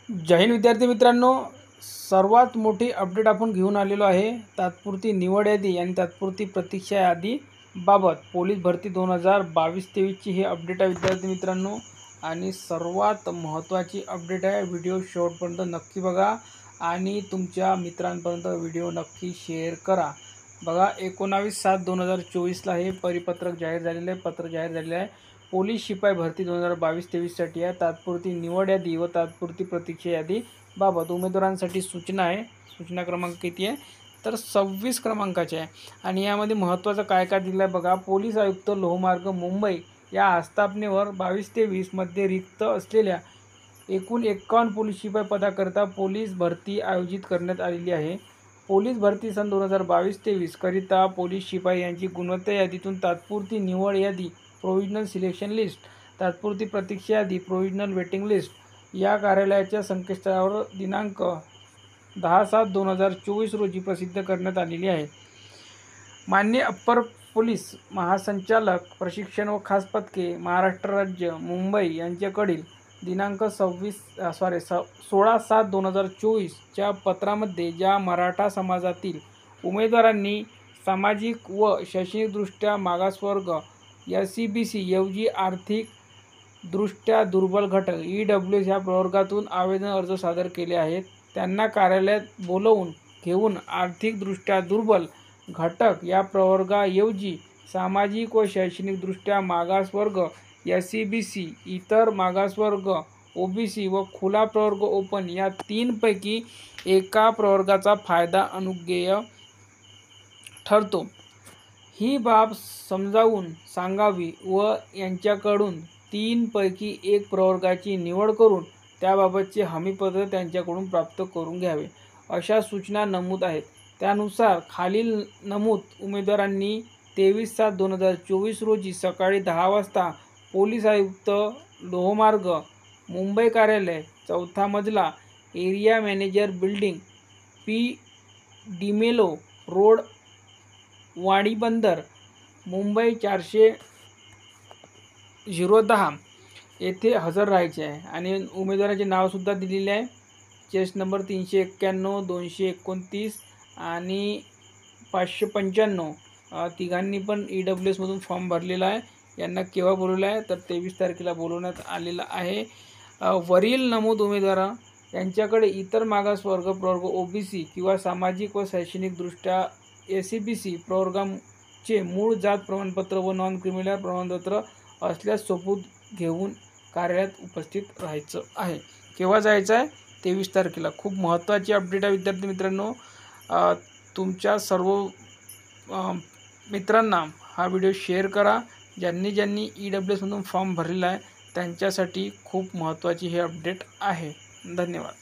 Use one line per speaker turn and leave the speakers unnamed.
जय हिंद विद्यार्थी मित्रांनो, सर्वात मोठी अपडेट आपण घेऊन आलेलो आहे। तात्पुरती निवड यादी आणि तात्पुरती प्रतीक्षा यादी बाबत पोलीस भरती 2022-23 ची ही अपडेट आहे विद्यार्थी मित्रांनो। आणि सर्वात महत्त्वाची अपडेट आहे। व्हिडिओ शेवटपर्यंत नक्की बघा आणि तुमच्या मित्रांपर्यंत व्हिडिओ नक्की शेअर करा। बघा 19/7/2024 ला हे परिपत्रक जाहीर झालेले आहे, पत्र जाहीर झालेले आहे। पोलीस शिपाई भरती 2022-23 साठी आहे। तात्पुरती निवड यादी व तात्पुरती प्रतीक्षा यादी बाबत उमेदवारांसाठी सूचना आहे। सूचना क्रमांक किती आहे तर 26 क्रमांकाची आहे। आणि यामध्ये महत्त्वाचं काय काय दिलं आहे बघा। पोलीस आयुक्त लोहमार्ग मुंबई या आस्थापनेवर 22-23 मध्ये रिक्त असलेल्या एकूण 51 पोलीस शिपाई पदाकरिता पोलीस भरती आयोजित करण्यात आलेली आहे। पोलीस भरती सन 2022-23 करिता पोलीस शिपाई यांची गुणवत्ता यादीतून तात्पुरती निवड यादी प्रोविजनल सिलेक्शन लिस्ट, तात्पुरती प्रतीक्षा यादी प्रोविजनल वेटिंग लिस्ट या कार्यालयाच्या संकेतस्थळावर दिनांक 10/7/2024 रोजी प्रसिद्ध करण्यात आलेली आहे। माननीय अप्पर पोलीस महासंचालक प्रशिक्षण व खास पथके महाराष्ट्र राज्य मुंबई यांच्याकडील दिनांक 16/7/2024 च्या पत्रामध्ये ज्या मराठा समाजातील उमेदवारांनी सामाजिक व शैक्षणिकदृष्ट्या मागासवर्ग SCBC ऐवजी आर्थिक दृष्ट्या दुर्बल घटक EWS या प्रवर्गातून आवेदन अर्ज सादर केले आहेत, त्यांना कार्यालयात बोलवून घेऊन आर्थिकदृष्ट्या दुर्बल घटक या प्रवर्गाऐवजी सामाजिक व शैक्षणिकदृष्ट्या मागासवर्ग SCBC, इतर मागासवर्ग OBC व खुला प्रवर्ग ओपन या तीनपैकी एका प्रवर्गाचा फायदा अनुज्ञेय ठरतो, ही बाब समजावून सांगावी व यांच्याकडून तीनपैकी एक प्रवर्गाची निवड करून त्याबाबतचे हमीपत्र त्यांच्याकडून प्राप्त करून घ्यावे, अशा सूचना नमूद आहेत। त्यानुसार खालील नमूद उमेदवारांनी 23/7/2024 रोजी सकाळी 10 वाजता पोलीस आयुक्त लोहमार्ग मुंबई कार्यालय, 4था मजला, area manager building, P. D'Mello road, Wadi Bunder, Mumbai 400-010 येथे हजर राहायचे आहे। आणि उमेदवाराचे नावसुद्धा दिलेले आहे। केस नंबर 391, 229 आणि 595 तिघांनी पण EWS मधून फॉर्म भरलेला आहे। यांना केव्हा बोलवलं आहे तर 23 तारखेला बोलवण्यात आलेलं आहे। वरील नमूद उमेदवार यांच्याकडे इतर मागासवर्ग प्रवर्ग OBC किंवा सामाजिक व शैक्षणिकदृष्ट्या SCBC प्रवर्गाचे मूळ जात प्रमाणपत्र व नॉन क्रिमिनल प्रमाणपत्र असल्यास सबूत घेऊन कार्यालयात उपस्थित राहायचं आहे। केव्हा जायचं आहे 23 तारखेला। खूप महत्त्वाची अपडेट आहे विद्यार्थी मित्रांनो। तुमच्या सर्व मित्रांना हा व्हिडिओ शेअर करा। ज्यांनी EWS मधून फॉर्म भरलेला आहे त्यांच्यासाठी खूप महत्त्वाची ही अपडेट आहे। धन्यवाद।